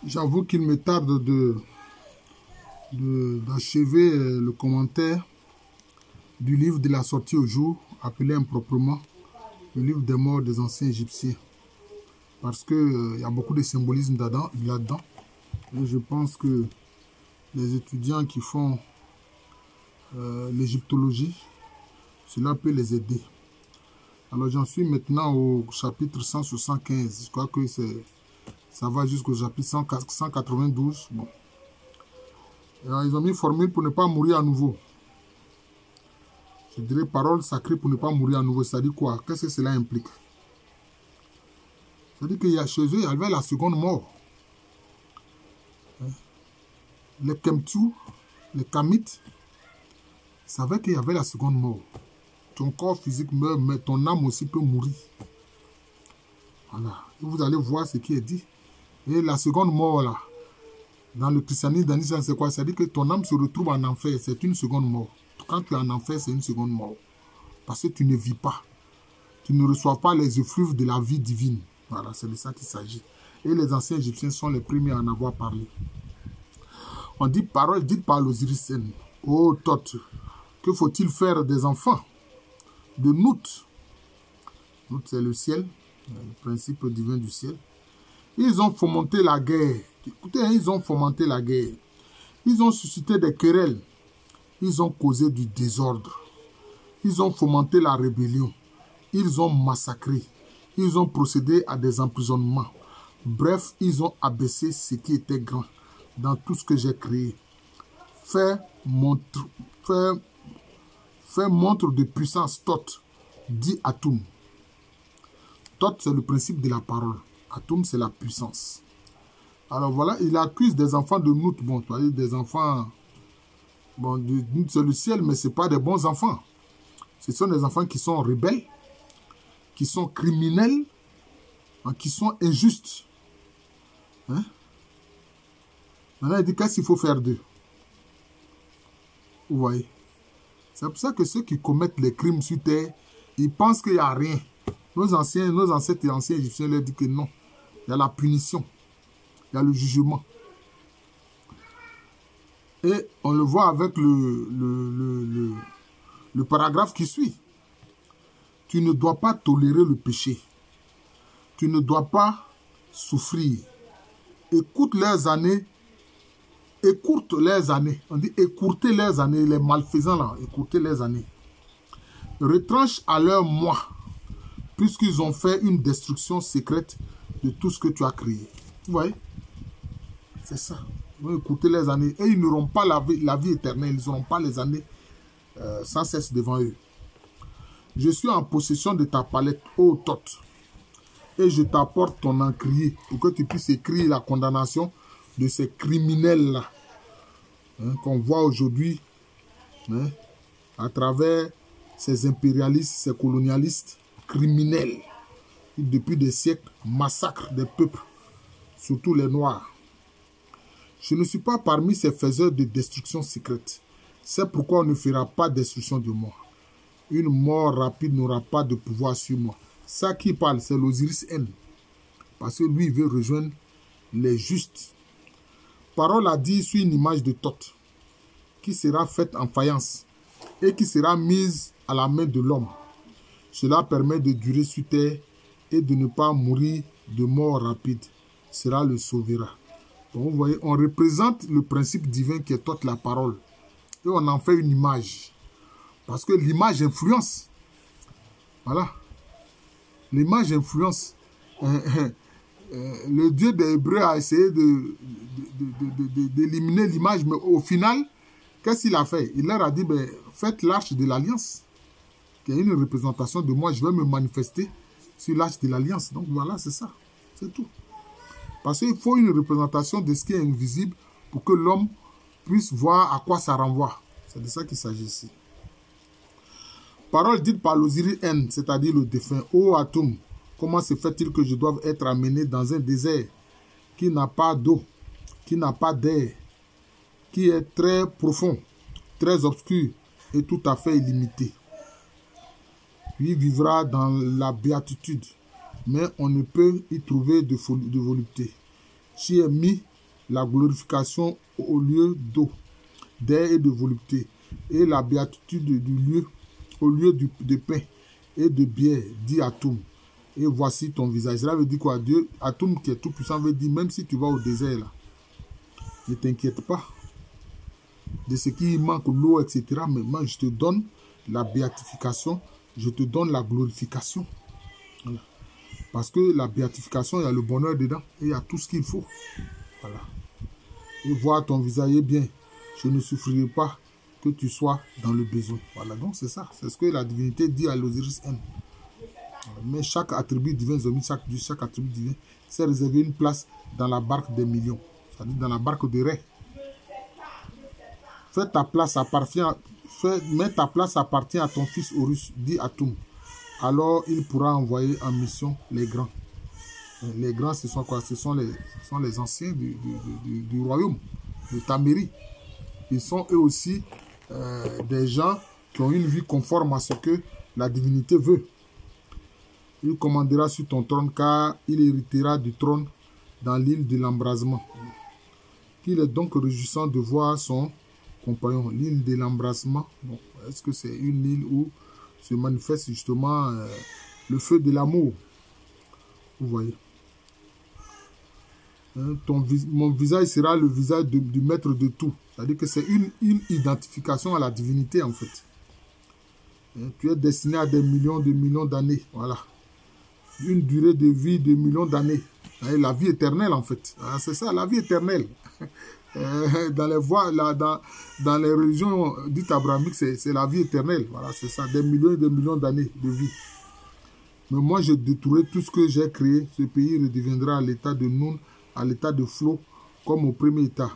J'avoue qu'il me tarde d'achever le commentaire du livre de la sortie au jour, appelé improprement le livre des morts des anciens Égyptiens. Parce qu'il y a beaucoup de symbolisme là-dedans. Et je pense que les étudiants qui font l'égyptologie, cela peut les aider. Alors j'en suis maintenant au chapitre 175. Je crois que ça va jusqu'au chapitre 192. Bon. Alors, ils ont mis une formule pour ne pas mourir à nouveau. Je dirais parole sacrée pour ne pas mourir à nouveau. Ça dit quoi? Qu'est-ce que cela implique? Ça dit qu'il y a chez eux, il y avait la seconde mort. Les Kemtu, les Kamites, savaient qu'il y avait la seconde mort. Ton corps physique meurt, mais ton âme aussi peut mourir. Voilà. Et vous allez voir ce qui est dit. Et la seconde mort, là, dans le christianisme, c'est quoi? Ça dit que ton âme se retrouve en enfer. C'est une seconde mort. Quand tu es en enfer, c'est une seconde mort. Parce que tu ne vis pas. Tu ne reçois pas les effluves de la vie divine. Voilà, c'est de ça qu'il s'agit. Et les anciens Égyptiens sont les premiers à en avoir parlé. On dit parole dite par l'Osiris. Oh, Thoth, que faut-il faire des enfants de Nout? Nout, c'est le ciel, le principe divin du ciel. Ils ont fomenté la guerre. Écoutez, ils ont fomenté la guerre. Ils ont suscité des querelles. Ils ont causé du désordre. Ils ont fomenté la rébellion. Ils ont massacré. Ils ont procédé à des emprisonnements. Bref, ils ont abaissé ce qui était grand dans tout ce que j'ai créé. Fait montre de puissance, Thoth, dit Atum. Thoth, c'est le principe de la parole. Atum, c'est la puissance. Alors voilà, il accuse des enfants de Nout. Bon, des enfants... Bon, Nout, c'est le ciel, mais ce n'est pas des bons enfants. Ce sont des enfants qui sont rebelles, qui sont criminels, qui sont injustes. Hein? Maintenant, il dit qu'est-ce qu'il faut faire d'eux? Vous voyez? C'est pour ça que ceux qui commettent les crimes sur terre, ils pensent qu'il n'y a rien. Nos ancêtres et anciens Égyptiens leur disent que non. Il y a la punition. Il y a le jugement. Et on le voit avec le paragraphe qui suit. Tu ne dois pas tolérer le péché. Tu ne dois pas souffrir. Écoute leurs années. Écourte leurs années. On dit écourter leurs années. Les malfaisants là, écourter leurs années. Retranche à leur moi. Puisqu'ils ont fait une destruction secrète de tout ce que tu as créé. Vous voyez? C'est ça. Ils vont écouter les années. Et ils n'auront pas la vie éternelle. Ils n'auront pas les années sans cesse devant eux. Je suis en possession de ta palette, ô Thoth. Et je t'apporte ton encrier pour que tu puisses écrire la condamnation de ces criminels-là. Hein, qu'on voit aujourd'hui à travers ces impérialistes, ces colonialistes criminels. Qui, depuis des siècles, massacrent des peuples, surtout les Noirs. Je ne suis pas parmi ces faiseurs de destruction secrète. C'est pourquoi on ne fera pas destruction de moi. Une mort rapide n'aura pas de pouvoir sur moi. Ça qui parle, c'est l'Osiris N. Parce que lui, il veut rejoindre les justes. Parole a dit sur une image de Thoth, qui sera faite en faïence et qui sera mise à la main de l'homme. Cela permet de durer sur terre et de ne pas mourir de mort rapide. Cela le sauvera. Donc vous voyez, on représente le principe divin qui est Thoth, la parole. Et on en fait une image. Parce que l'image influence. Voilà. L'image influence. Le Dieu des Hébreux a essayé d'éliminer l'image, mais au final, qu'est-ce qu'il a fait? Il leur a dit, ben, faites l'arche de l'alliance, qui est une représentation de moi, je vais me manifester sur l'arche de l'alliance. Donc voilà, c'est ça. C'est tout. Parce qu'il faut une représentation de ce qui est invisible pour que l'homme puisse voir à quoi ça renvoie. C'est de ça qu'il s'agit ici. Parole dite par l'Osiris N, c'est-à-dire le défunt. Ô Atum, comment se fait-il que je doive être amené dans un désert qui n'a pas d'eau, qui n'a pas d'air, qui est très profond, très obscur et tout à fait illimité? Puis vivra dans la béatitude, mais on ne peut y trouver de volupté. J'y ai mis la glorification au lieu d'eau, d'air et de volupté, et la béatitude du lieu, au lieu de pain et de bière, dit Atum. Et voici ton visage. Cela veut dire quoi? Dieu, Atum qui est tout puissant, veut dire même si tu vas au désert là, ne t'inquiète pas de ce qui manque, l'eau, etc. Mais moi, je te donne la béatification, je te donne la glorification. Voilà. Parce que la béatification, il y a le bonheur dedans et il y a tout ce qu'il faut. Voilà. Et voir ton visage est bien. Je ne souffrirai pas que tu sois dans le besoin. Voilà, donc c'est ça. C'est ce que la divinité dit à l'Osiris M. Mais chaque attribut divin, chaque attribut divin, s'est réservé une place dans la barque des millions. C'est-à-dire dans la barque de Ré. Mets ta place appartient à ton fils Horus, dit Atum. Alors il pourra envoyer en mission les grands. Les grands, ce sont quoi? Ce sont les anciens du royaume, de Tamérie. Ils sont eux aussi des gens qui ont une vie conforme à ce que la divinité veut. Il commandera sur ton trône car il héritera du trône dans l'île de l'embrasement. Qu'il est donc réjouissant de voir son compagnon. L'île de l'embrasement, bon, est-ce que c'est une île où se manifeste justement le feu de l'amour? Vous voyez. Mon visage sera le visage du maître de tout. C'est-à-dire que c'est une identification à la divinité en fait. Tu es destiné à des millions d'années. Voilà. Une durée de vie de millions d'années. La vie éternelle en fait. C'est ça, la vie éternelle. Dans les voies, dans les religions dites abrahamiques, c'est la vie éternelle. Voilà, c'est ça, des millions d'années de vie. Mais moi, je détruirai tout ce que j'ai créé. Ce pays redeviendra à l'état de Noun, à l'état de flot, comme au premier état.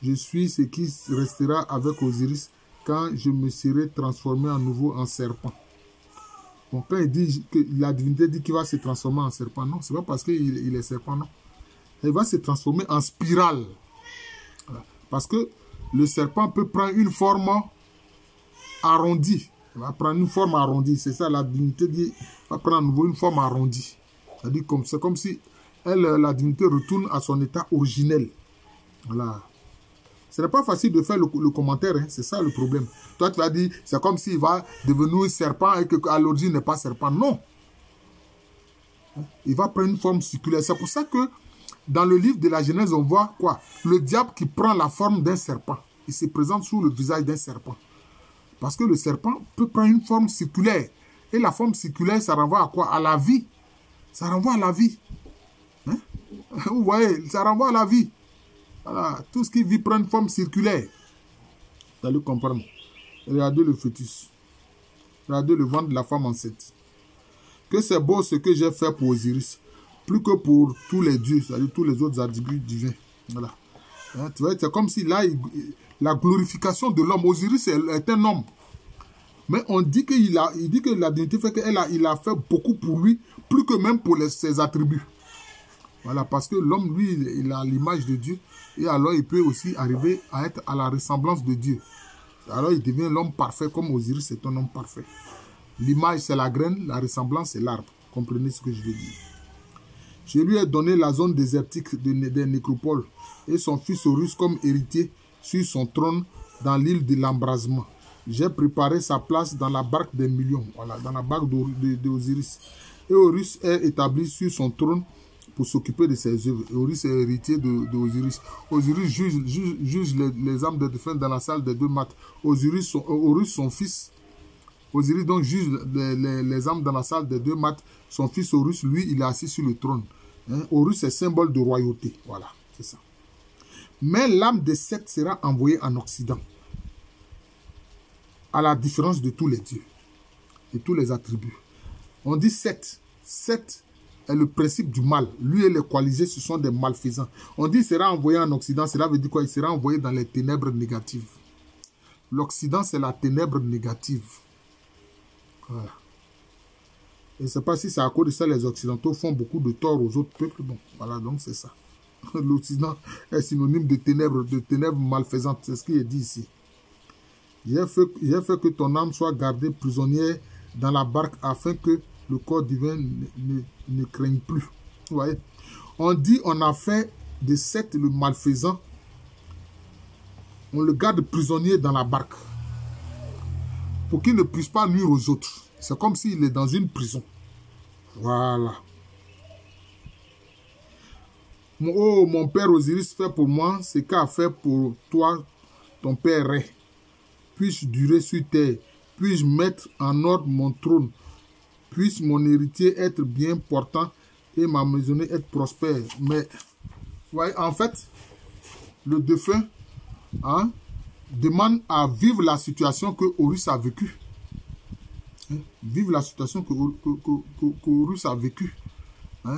Je suis ce qui restera avec Osiris quand je me serai transformé à nouveau en serpent. Bon, quand il dit que la divinité dit qu'il va se transformer en serpent, non, c'est pas parce qu'il est serpent, non. Il va se transformer en spirale. Voilà. Parce que le serpent peut prendre une forme arrondie. Il va prendre une forme arrondie. C'est ça, la divinité dit, va prendre à nouveau une forme arrondie. C'est comme si la divinité retourne à son état originel. Voilà. Ce n'est pas facile de faire le commentaire, hein. C'est ça le problème. Toi, tu vas dire, c'est comme s'il va devenir serpent et qu'à l'origine n'est pas serpent. Non. Il va prendre une forme circulaire. C'est pour ça que dans le livre de la Genèse, on voit quoi? Le diable qui prend la forme d'un serpent. Il se présente sous le visage d'un serpent. Parce que le serpent peut prendre une forme circulaire. Et la forme circulaire, ça renvoie à quoi? À la vie. Ça renvoie à la vie. Hein? Vous voyez, ça renvoie à la vie. Voilà, tout ce qui vit prend une forme circulaire. Vous allez comprendre. Regardez le fœtus. Regardez le ventre de la femme enceinte. Que c'est beau ce que j'ai fait pour Osiris. Plus que pour tous les dieux, c'est-à-dire tous les autres attributs divins. Voilà. Hein, tu vois, c'est comme si là, la glorification de l'homme. Osiris est un homme. Mais on dit dit que la divinité fait qu'il a fait beaucoup pour lui, plus que même pour ses attributs. Voilà, parce que l'homme, lui, il a l'image de Dieu. Et alors, il peut aussi arriver à être à la ressemblance de Dieu. Alors, il devient l'homme parfait, comme Osiris, c'est un homme parfait. L'image, c'est la graine, la ressemblance, c'est l'arbre. Comprenez ce que je veux dire. Je lui ai donné la zone désertique des nécropoles et son fils Horus comme héritier sur son trône dans l'île de l'embrasement. J'ai préparé sa place dans la barque des millions, voilà, dans la barque d'Osiris. Et Horus est établi sur son trône pour s'occuper de ses œuvres. Horus est héritier d'Osiris. Osiris juge les âmes des défunts dans la salle des deux maîtres. Horus, son fils, Osiris donc juge les âmes dans la salle des deux maîtres. Son fils Horus, lui, il est assis sur le trône. Hein? Horus est symbole de royauté. Voilà, c'est ça. Mais l'âme de Seth sera envoyée en Occident. À la différence de tous les dieux. De tous les attributs. On dit Seth. Seth est le principe du mal. Lui et les coalisés, ce sont des malfaisants. On dit qu'il sera envoyé en Occident. Cela veut dire quoi? Il sera envoyé dans les ténèbres négatives. L'Occident, c'est la ténèbre négative. Voilà. Je ne sais pas si c'est à cause de ça les Occidentaux font beaucoup de tort aux autres peuples. Bon, voilà, donc c'est ça. L'Occident est synonyme de ténèbres malfaisantes. C'est ce qui est dit ici. J'ai fait que ton âme soit gardée prisonnière dans la barque afin que le corps divin ne craigne plus. Vous voyez? On dit on a fait de Seth le malfaisant, on le garde prisonnier dans la barque pour qu'il ne puisse pas nuire aux autres. C'est comme s'il est dans une prison. Voilà. Oh, mon père Osiris fait pour moi ce qu'a fait pour toi, ton père Ré. Puis-je durer sur terre, puis-je mettre en ordre mon trône, puisse mon héritier être bien portant et ma maisonnée être prospère. Mais, ouais, en fait, le défunt demande à vivre la situation que Horus a vécue. Vivre la situation que Horus a vécue.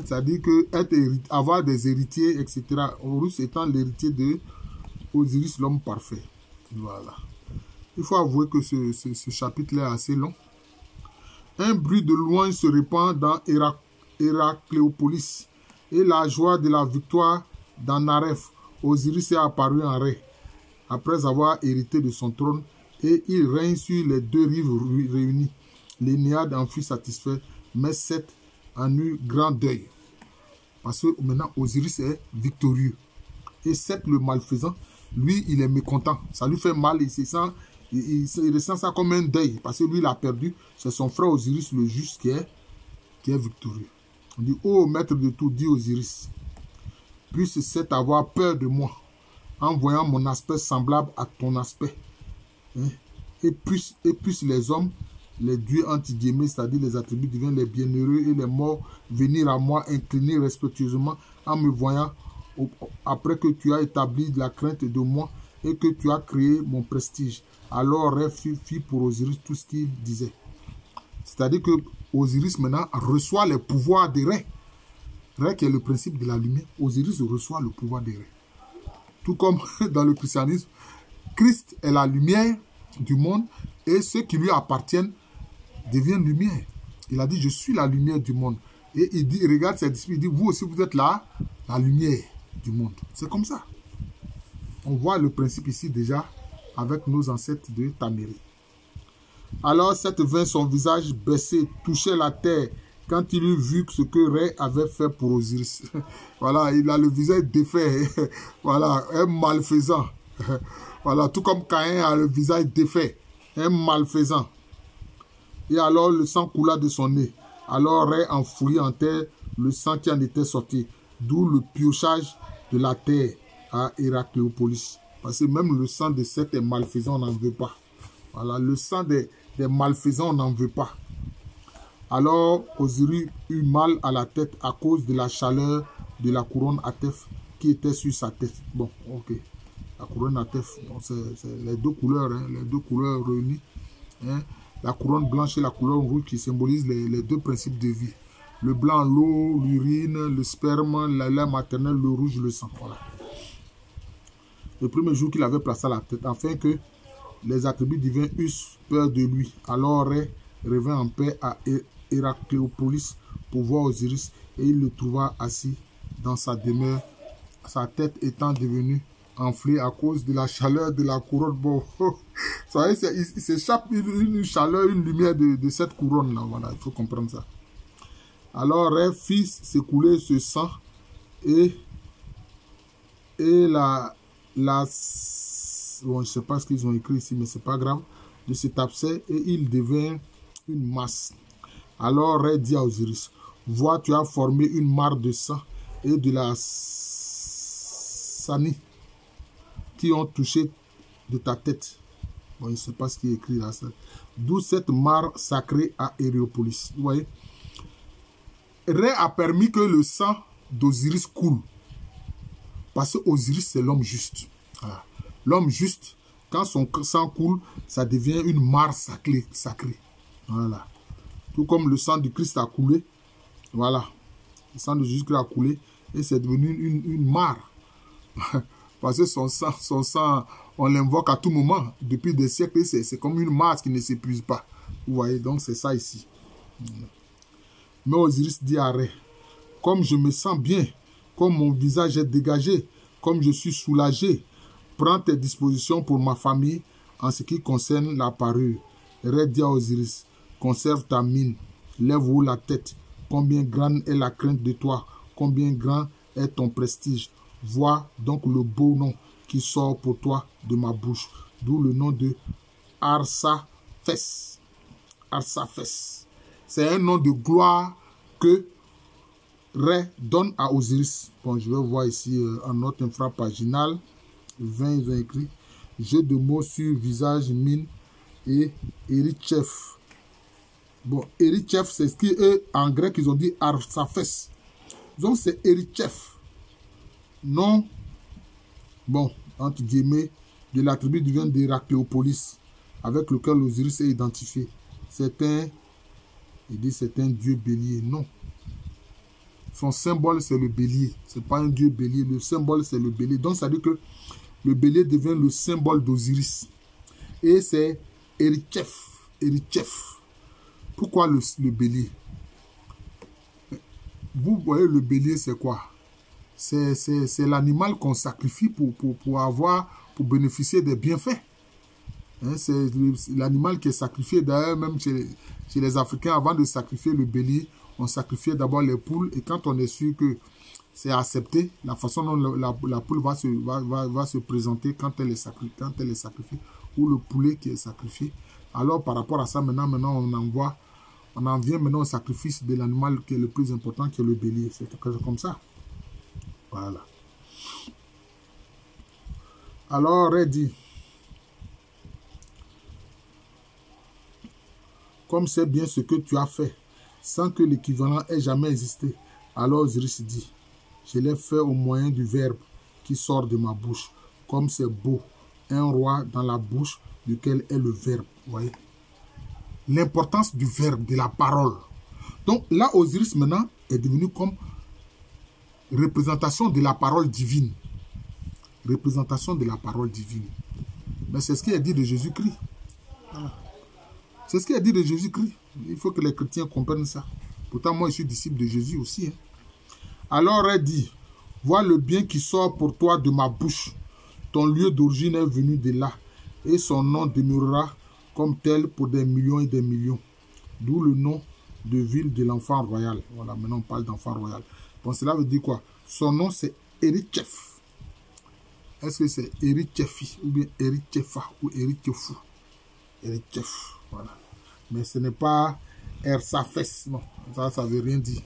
C'est-à-dire que avoir des héritiers, etc. Horus étant l'héritier de Osiris, l'homme parfait. Voilà. Il faut avouer que ce chapitre est assez long. Un bruit de loin se répand dans Héracléopolis et la joie de la victoire dans Naref. Osiris est apparu en Ré après avoir hérité de son trône et il règne sur les deux rives réunies. L'Énéade en fut satisfait, mais Seth en eut grand deuil. Parce que maintenant Osiris est victorieux. Et Seth le malfaisant, lui, il est mécontent. Ça lui fait mal, il ressent ça comme un deuil. Parce que lui, il a perdu. C'est son frère Osiris, le juste, qui est victorieux. On dit, oh maître de tout, dit Osiris, puisse Seth avoir peur de moi, en voyant mon aspect semblable à ton aspect. Et puisse les hommes, les dieux anti-guillemets, c'est-à-dire les attributs divins, les bienheureux et les morts, venir à moi, incliner respectueusement en me voyant, après que tu as établi la crainte de moi et que tu as créé mon prestige. Alors Ré fit pour Osiris tout ce qu'il disait. C'est-à-dire que Osiris maintenant reçoit les pouvoirs de Ré. Ré qui est le principe de la lumière. Osiris reçoit le pouvoir de Ré. Tout comme dans le christianisme, Christ est la lumière du monde et ceux qui lui appartiennent deviennent lumière. Il a dit, je suis la lumière du monde. Et il dit, regarde ses disciples, il dit, vous aussi vous êtes la lumière du monde. C'est comme ça. On voit le principe ici déjà avec nos ancêtres de Tamérie. Alors Seth vint son visage baissé, touchait la terre quand il eut vu ce que Ré avait fait pour Osiris. Voilà, il a le visage défait. Voilà, un malfaisant. Voilà, tout comme Caïn a le visage défait. Un malfaisant. Et alors le sang coula de son nez. Alors Ré enfouit en terre le sang qui en était sorti. D'où le piochage de la terre à Héracléopolis. Parce que même le sang de Seth est malfaisant, on n'en veut pas. Voilà, le sang des malfaisants, on n'en veut pas. Alors Osiris eut mal à la tête à cause de la chaleur de la couronne Atef qui était sur sa tête. Bon, ok. La couronne Atef, bon, c'est les deux couleurs, les deux couleurs réunies. La couronne blanche et la couronne rouge qui symbolisent les deux principes de vie. Le blanc, l'eau, l'urine, le sperme, la lait maternelle, le rouge, le sang. Voilà. Le premier jour qu'il avait placé à la tête, afin que les attributs divins eussent peur de lui. Alors Ré revint en paix à Héracléopolis pour voir Osiris et il le trouva assis dans sa demeure, sa tête étant devenue enflée à cause de la chaleur de la couronne. Bon, vous savez, il s'échappe une chaleur, une lumière de cette couronne-là. Voilà, il faut comprendre ça. Alors Ré fit s'écouler ce sang et bon, je ne sais pas ce qu'ils ont écrit ici, mais c'est pas grave, de cet abcès et il devint une masse. Alors Ré dit à Osiris, vois, tu as formé une mare de sang et de la sanie qui ont touché de ta tête. Bon, je ne sais pas ce qui est écrit là. D'où cette mare sacrée à Héracléopolis. Vous voyez, Ré a permis que le sang d'Osiris coule. Parce que Osiris, c'est l'homme juste. Voilà. L'homme juste, quand son sang coule, ça devient une mare sacrée. Voilà. Tout comme le sang du Christ a coulé. Voilà. Le sang de Jésus-Christ a coulé et c'est devenu une mare. Parce que son sang, on l'invoque à tout moment. Depuis des siècles, c'est comme une mare qui ne s'épuise pas. Vous voyez, donc c'est ça ici. Mais Osiris dit à Ré, comme je me sens bien, comme mon visage est dégagé, comme je suis soulagé, prends tes dispositions pour ma famille en ce qui concerne la parure. Ré dit à Osiris, conserve ta mine, lève haut la tête, combien grande est la crainte de toi, combien grand est ton prestige. Vois donc le beau nom qui sort pour toi de ma bouche. D'où le nom de Arsafes. Arsafes. C'est un nom de gloire que Ré donne à Osiris. Bon, je vais voir ici en note infrapaginale. 20, ils ont écrit jeu de mots sur visage, mine et Erichef. Bon, Erichef, c'est ce qui est en grec, ils ont dit Arsafes. Donc, c'est Erichef. Non, bon, entre guillemets, de la tribu divine d'Héracléopolis, avec lequel Osiris est identifié. C'est un, il dit c'est un dieu bélier. Non. Son symbole, c'est le bélier. Ce n'est pas un dieu bélier. Le symbole, c'est le bélier. Donc, ça veut dire que le bélier devient le symbole d'Osiris. Et c'est Erichef. Erichef. Pourquoi le bélier? Vous voyez, le bélier, c'est quoi? C'est l'animal qu'on sacrifie pour bénéficier des bienfaits. Hein, c'est l'animal qui est sacrifié. D'ailleurs, même chez les Africains, avant de sacrifier le bélier, on sacrifiait d'abord les poules. Et quand on est sûr que c'est accepté, la façon dont la poule va se présenter quand elle est sacrifiée, ou le poulet qui est sacrifié. Alors, par rapport à ça, maintenant on en vient maintenant au sacrifice de l'animal qui est le plus important, qui est le bélier. C'est comme ça. Voilà. Alors, Ré dit, comme c'est bien ce que tu as fait, sans que l'équivalent ait jamais existé. Alors Osiris dit, je l'ai fait au moyen du verbe qui sort de ma bouche. Comme c'est beau, un roi dans la bouche duquel est le verbe. Vous voyez? L'importance du verbe, de la parole. Donc là, Osiris maintenant est devenu comme représentation de la parole divine. Représentation de la parole divine. Mais c'est ce qui est dit de Jésus-Christ. Voilà. C'est ce qui est dit de Jésus-Christ. Il faut que les chrétiens comprennent ça. Pourtant, moi, je suis disciple de Jésus aussi. Hein. Alors, elle dit, vois le bien qui sort pour toi de ma bouche. Ton lieu d'origine est venu de là. Et son nom demeurera comme tel pour des millions et des millions. D'où le nom de ville de l'enfant royal. Voilà, maintenant on parle d'enfant royal. Bon, cela veut dire quoi? Son nom, c'est Erichef. Est-ce que c'est Erichefi ou bien Erichefa ou Erichefou? Erichef, voilà. Mais ce n'est pas Ersafes, non. Ça veut rien dire.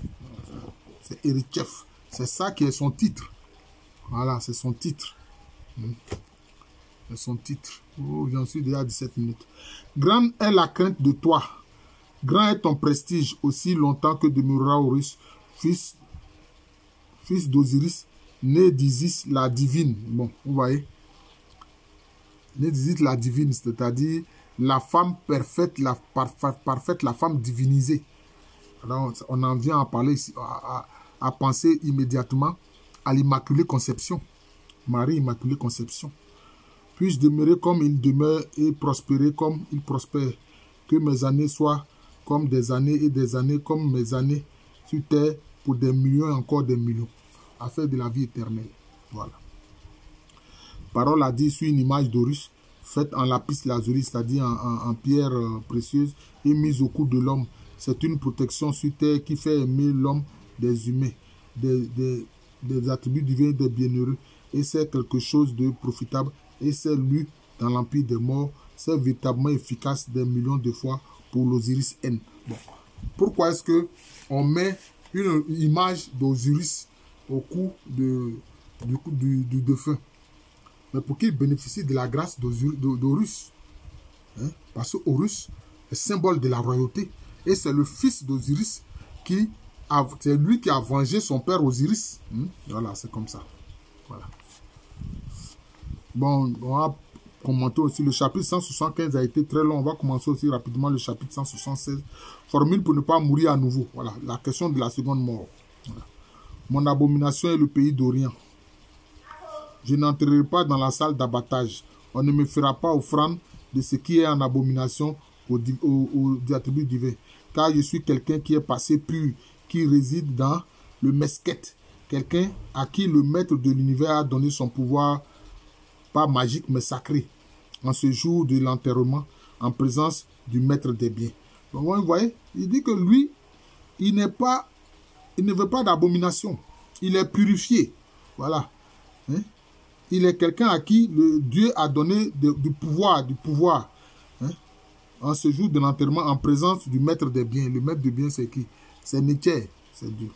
C'est Erichef. C'est ça qui est son titre. Voilà, c'est son titre. C'est son titre. Oh, j'en suis déjà à 17 minutes. Grande est la crainte de toi. Grand est ton prestige aussi longtemps que demeurera Horus, fils d'Osiris, né d'Isis la divine. Bon, vous voyez. Né d'Isis la divine, c'est-à-dire la femme parfaite, parfaite, la femme divinisée. Alors, on en vient à parler ici, à penser immédiatement à l'Immaculée Conception. Marie Immaculée Conception. Puis-je demeurer comme il demeure et prospérer comme il prospère. Que mes années soient comme des années et des années comme mes années sur terre pour des millions et encore des millions. Afin de la vie éternelle. Voilà. Parole a dit sur une image d'Horus faite en lapis lazuli, c'est-à-dire en pierre précieuse et mise au cou de l'homme. C'est une protection sur terre qui fait aimer l'homme des humains, des attributs divins des bienheureux. Et c'est quelque chose de profitable. Et c'est lu dans l'empire des morts. C'est véritablement efficace des millions de fois pour l'Osiris N. Bon. Pourquoi est-ce qu'on met une image d'Osiris au cou du défunt? Mais pour qu'il bénéficie de la grâce d'Horus. Hein? Parce que Horus est symbole de la royauté. Et c'est le fils d'Osiris c'est lui qui a vengé son père Osiris. Voilà, c'est comme ça. Voilà. Bon, on va commenter aussi. Le chapitre 175 a été très long. On va commencer aussi rapidement le chapitre 176. Formule pour ne pas mourir à nouveau. Voilà, la question de la seconde mort. Voilà. Mon abomination est le pays d'Orient. Je n'entrerai pas dans la salle d'abattage. On ne me fera pas offrande de ce qui est en abomination aux attributs divins. Car je suis quelqu'un qui est passé pur, qui réside dans le mesquette. Quelqu'un à qui le maître de l'univers a donné son pouvoir, pas magique mais sacré, en ce jour de l'enterrement, en présence du maître des biens. Donc, vous voyez, il dit que lui, il ne veut pas d'abomination. Il est purifié. Voilà. Hein? Il est quelqu'un à qui Dieu a donné du pouvoir. Hein? En ce jour de l'enterrement, en présence du maître des biens. Le maître des biens, c'est qui? C'est Nietzsche, c'est Dieu.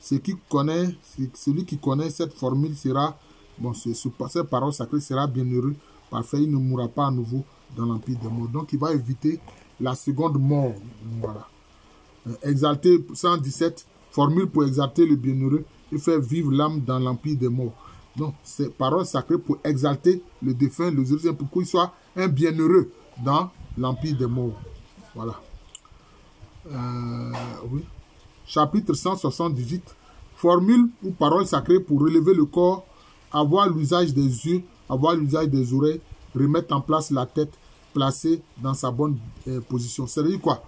Celui qui connaît cette formule sera, bon, cette parole sacrée sera bienheureux, parfait, il ne mourra pas à nouveau dans l'empire des morts. Donc, il va éviter la seconde mort. Voilà. Exalter, 117, formule pour exalter le bienheureux et faire vivre l'âme dans l'empire des morts. Donc, c'est parole sacrée pour exalter le défunt, le Jérusalem, pour qu'il soit un bienheureux dans l'empire des morts. Voilà. Oui. Chapitre 178. Formule ou parole sacrée pour relever le corps, avoir l'usage des yeux, avoir l'usage des oreilles, remettre en place la tête, placer dans sa bonne position. C'est-à-dire quoi?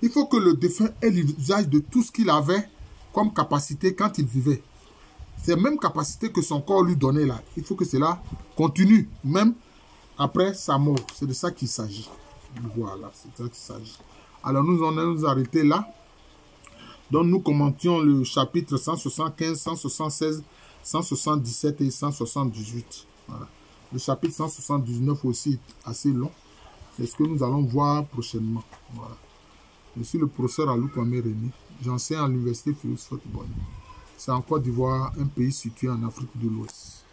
Il faut que le défunt ait l'usage de tout ce qu'il avait comme capacité quand il vivait. C'est la même capacité que son corps lui donnait là. Il faut que cela continue, même après sa mort. C'est de ça qu'il s'agit. Voilà, c'est de ça qu'il s'agit. Alors nous en allons nous arrêter là. Donc nous commentions le chapitre 175, 176, 177 et 178. Voilà. Le chapitre 179 aussi est assez long. C'est ce que nous allons voir prochainement. Voilà. Je suis le professeur Alou Kwame René. J'enseigne à l'université Félix Houphouët-Boigny. C'est en Côte d'Ivoire, un pays situé en Afrique de l'Ouest.